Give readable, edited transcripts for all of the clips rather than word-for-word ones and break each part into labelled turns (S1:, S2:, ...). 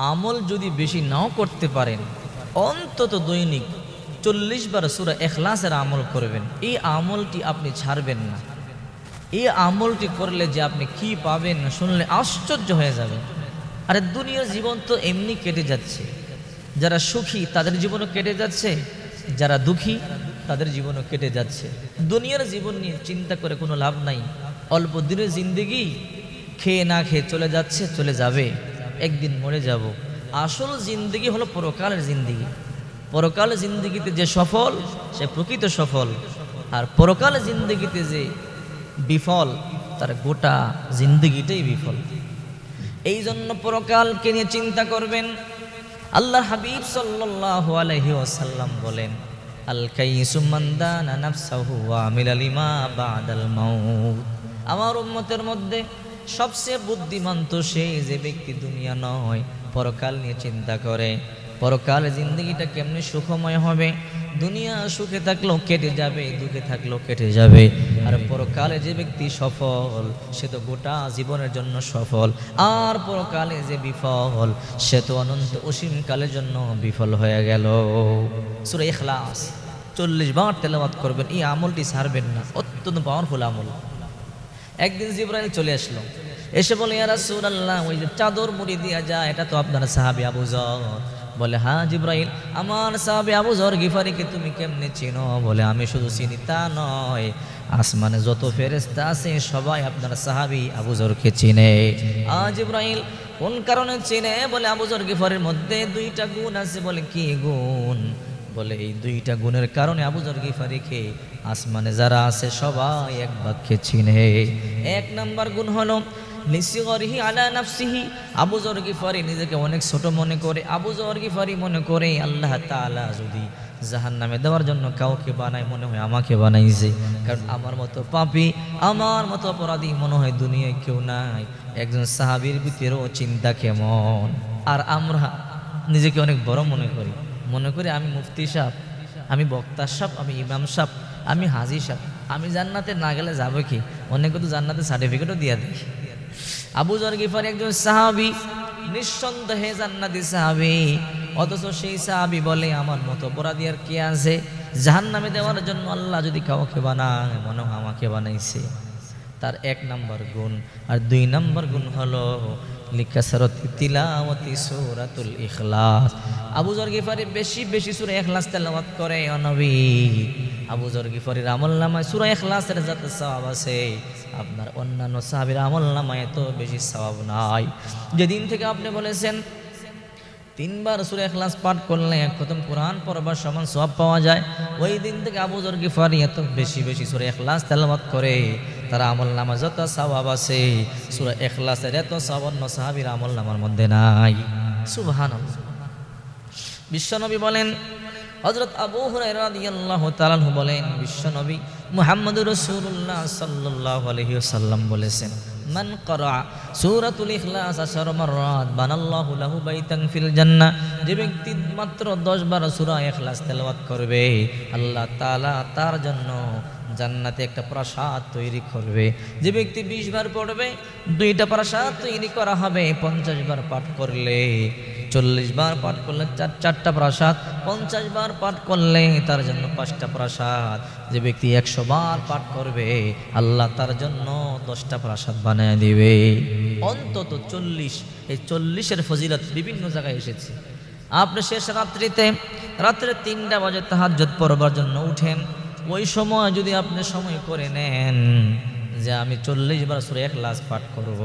S1: আমল যদি বেশি নাও করতে পারেন, অন্তত দৈনিক 40 বার সূরা ইখলাসের আমল করবেন। এই আমলটি আপনি ছাড়বেন না। এই আমলটি করলে যে আপনি কি পাবেন শুনলে আশ্চর্য হয়ে যাবেন। আরে দুনিয়ার জীবন তো এমনি কেটে যাচ্ছে, যারা সুখী তাদের জীবনও কেটে যাচ্ছে, যারা দুঃখী তাদের জীবনও কেটে যাচ্ছে। দুনিয়ার জীবন নিয়ে চিন্তা করে কোনো লাভ নাই। অল্প দিনের জিন্দেগি, খেয়ে না খেয়ে চলে যাচ্ছে, চলে যাবে, একদিন মরে যাব। আসল জিন্দেগি হলো পরকালের জিন্দেগি। পরকাল জিন্দেগিতে যে সফল সে প্রকৃত সফল, আর পরকাল জিন্দেগিতে যে বিফল তার গোটা জিন্দেগিটাই বিফল। এই জন্য পরকালকে নিয়ে চিন্তা করবেন। আল্লাহ হাবিব সাল্লাল্লাহু আলাইহি ওয়াসাল্লাম বলেন, আল কাইসু মান দানা নাফসাহু ওয়া আমিলা লিমা বাদাল মাউত। আমার উম্মতের মধ্যে সবচেয়ে বুদ্ধিমান তো সেই যে ব্যক্তি দুনিয়া নয়, পরকাল নিয়ে চিন্তা করে। পরকাল জিন্দগিটা কেমনে সুখময় হবে। দুনিয়া সুখে থাকলেও কেটে যাবে, দুঃখে থাকলেও কেটে যাবে। আর পরকালে যে ব্যক্তি সফল সে তো গোটা জীবনের জন্য সফল। আর পরকালে যে বিফল সে তো অনন্ত অসীম কালের জন্য বিফল হয়ে গেল। সূরা ইখলাস 40 বার তেলাওয়াত করবেন। এই আমলটি ছাড়বেন না, অত্যন্ত পাওয়ারফুল আমল। একদিন জিবরাইল চলে আসলো, এসে বলে, ইয়া রাসূলুল্লাহ, ওই যে চাদর মুড়ি দিয়া যায় এটা তো আপনার সাহাবী আবু যর। বলে, হ্যাঁ জিবরাইল, আমার সাহাবী আবু যর গিফারিকে তুমি কেমনে চিনো? বলে, আমি শুধু চিনি তা নয়, আসমানে যত ফেরেশতা আছে সবাই আপনার সাহাবী আবু যরকে চিনে। জিবরাইল কোন কারণে চিনে? বলে, আবু যর গিফারির মধ্যে 2টা গুণ আছে। বলে, কি গুণ? বলে, এই 2টা গুণের কারণে আবু যর গিফারিকে আসমানে যারা আছে সবাই এক বাক্যে চিনে। 1 নাম্বার গুণ হলো লিসিগরিহি আলা নাফসিহি। আবু যর গিফারি নিজেকে অনেক ছোট মনে করে। আবু যর গিফারি মনে করে আল্লাহ তাআলা যদি জাহান্নামে দেওয়ার জন্য কাউকে বানায়, মনে হয় আমাকে বানাইছে, কারণ আমার মতো পাপী, আমার মতো অপরাধী মনে হয় দুনিয়ায় কেউ নাই। একজন সাহাবীর ভিতরেও চিন্তা কেমন। আর আমরা নিজেকে অনেক বড় মনে করি, মনে করি আমি মুফতি সাহেব, আমি বক্তা সাহেব, আমি ইমাম সাহেব, আমি হাজী সাহেব, আমি জান্নাতে না গেলে যাবে কি? অনেকে তো জান্নাতে সার্টিফিকেটও দিয়ে দেয়। আবু যর গিফারি একজন সাহাবী, নিঃসন্দেহে জান্নাতি সাহাবী, অথচ সেই সাহাবী বলে আমার মতো অপরাধী আর কে আছে? জাহান্নামে দেওয়ার জন্য আল্লাহ যদি কাউকে বানায় মনে হয় আমাকে বানাইছে। তার 1 নাম্বার গুণ। আর 2 নাম্বার গুণ হলো লিকাসারতি তিলাওয়াতি সূরাতুল ইখলাস। আবু যর গিফারি বেশি বেশি সূরা ইখলাস তেলাওয়াত করে। ও নবী, আবু যর গিফারির আমলনামায় সূরা ইখলাসের যত সওয়াব আছে আপনার অন্যান্য সাহাবীর আমলনামায় তো বেশি সওয়াব নাই। যেদিন থেকে আপনি বলেছেন 3 বার সূরা ইখলাস পাঠ করলে খতম কোরআন পড়বার সমান সওয়াব পাওয়া যায়, ওই দিন থেকে আবু যর গিফারি এত বেশি বেশি সূরা ইখলাস তেলাওয়াত করে। তার আমলনামা যত সওয়াব আছে সূরা ইখলাসের এত সওয়াব অন্য সাহাবীর আমলনামার মধ্যে নাই। সুবহানাল্লাহ। বিশ্বনবী বলেন, হযরত আবু হুরায়রা রাদিয়াল্লাহু তাআলা আনহু বলেন, বিশ্বনবী মুহাম্মদুর রাসূলুল্লাহ সাল্লাল্লাহু আলাইহি ওয়াসাল্লাম বলেছেন, মান ক্বারা সূরাতুল ইখলাস 10 মাররাত বানাল্লাহু লাহু বাইতান ফিল জান্নাহ। যে ব্যক্তি মাত্র 10 বার সূরা ইখলাস তেলাওয়াত করবে আল্লাহ তাআলা তার জন্য জান্নাতে একটা প্রাসাদ তৈরি করবে। যে ব্যক্তি 20 বার পড়বে 2টা প্রাসাদ তৈরি করা হবে। 50 বার পাঠ করলে, 40 বার পাঠ করলে 4টা প্রাসাদ, 50 বার পাঠ করলে তার জন্য 5টা প্রাসাদ। যে ব্যক্তি 100 বার পাঠ করবে আল্লাহ তার জন্য 10টা প্রাসাদ বানিয়ে দিবে। অন্তত 40। এই 40-এর ফজিলত বিভিন্ন জায়গায় এসেছে। আপনি শেষ রাত্রে 3টা বাজে তাহাজ্জুদ পড়বার জন্য উঠেন, ওই সময় যদি আপনি সময় করে নেন যে আমি 40 বার সূরা ইখলাস পাঠ করব,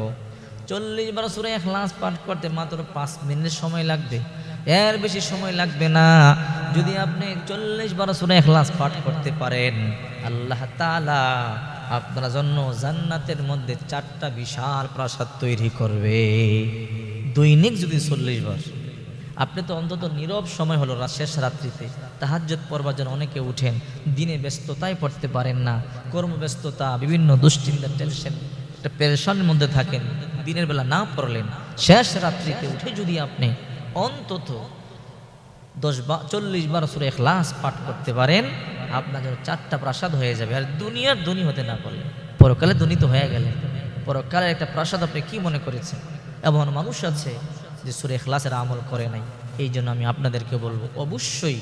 S1: 40 বার সূরা ইখলাস পাঠ করতে মাত্র 5 মিনিট সময় লাগবে, এর বেশি সময় লাগবে না। যদি আপনি 40 বার সূরা ইখলাস পাঠ করতে পারেন আল্লাহ তাআলা আপনার জন্য জান্নাতের মধ্যে 4টা বিশাল প্রাসাদ তৈরি করবে। দৈনিক যদি 40 বার, আপনি তো অন্তত নীরব সময় হলো শেষ রাত্রিতে তাহাজ্জুদ পড়বার জন্য অনেকে উঠেন, দিনে ব্যস্ততায় পড়তে পারেন না, কর্মব্যস্ততা, বিভিন্ন দুশ্চিন্তা, টেনশন, একটা পেরেশানির মধ্যে থাকেন, দিনের বেলা না পড়লেন, শেষ রাত্রিতে উঠে যদি আপনি অন্তত 40 বার সূরা ইখলাস পাঠ করতে পারেন আপনার জন্য 4টা প্রাসাদ হয়ে যাবে। আর দুনিয়ার ধনী হতে না পারলে পরকালে ধনী তো হয়ে গেলেন। পরকালের একটা প্রাসাদ আপনি কি মনে করেছেন? এমন মানুষ আছে যে সূরা ইখলাসের আমল করে নাই। এই জন্য আমি আপনাদেরকে বলবো, অবশ্যই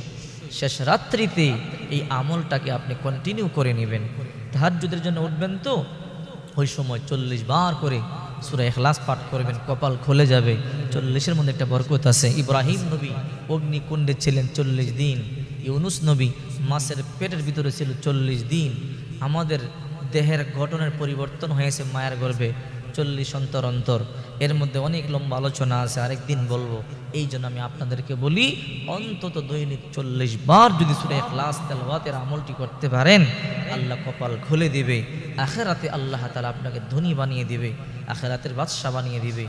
S1: শেষ রাত্রিতে এই আমলটাকে আপনি কন্টিনিউ করে নেবেন। তাহাজ্জুদের জন্য উঠবেন তো ওই সময় 40 বার করে সূরা ইখলাস পাঠ করবেন, কপাল খুলে যাবে। 40-এর মধ্যে একটা বরকত আছে। ইব্রাহিম নবী অগ্নিকুণ্ডে ছিলেন 40 দিন, ইউনুস নবী মাছের পেটের ভিতরে ছিল 40 দিন। আমাদের দেহের গঠনের পরিবর্তন হয়েছে মায়ের গর্ভে 40 অন্তর অন্তর। এর মধ্যে অনেক লম্বা আলোচনা আছে, আরেকদিন বলবো। এই জন্য আমি আপনাদেরকে বলি, অন্তত দৈনিক 40 বার যদি সূরা ইখলাস তেলাওয়াতের আমলটি করতে পারেন, আল্লাহ কপাল খুলে দিবে। আখিরাতে আল্লাহ তাআলা আপনাকে ধনী বানিয়ে দিবে, আখিরাতের বাদশা বানিয়ে দিবে।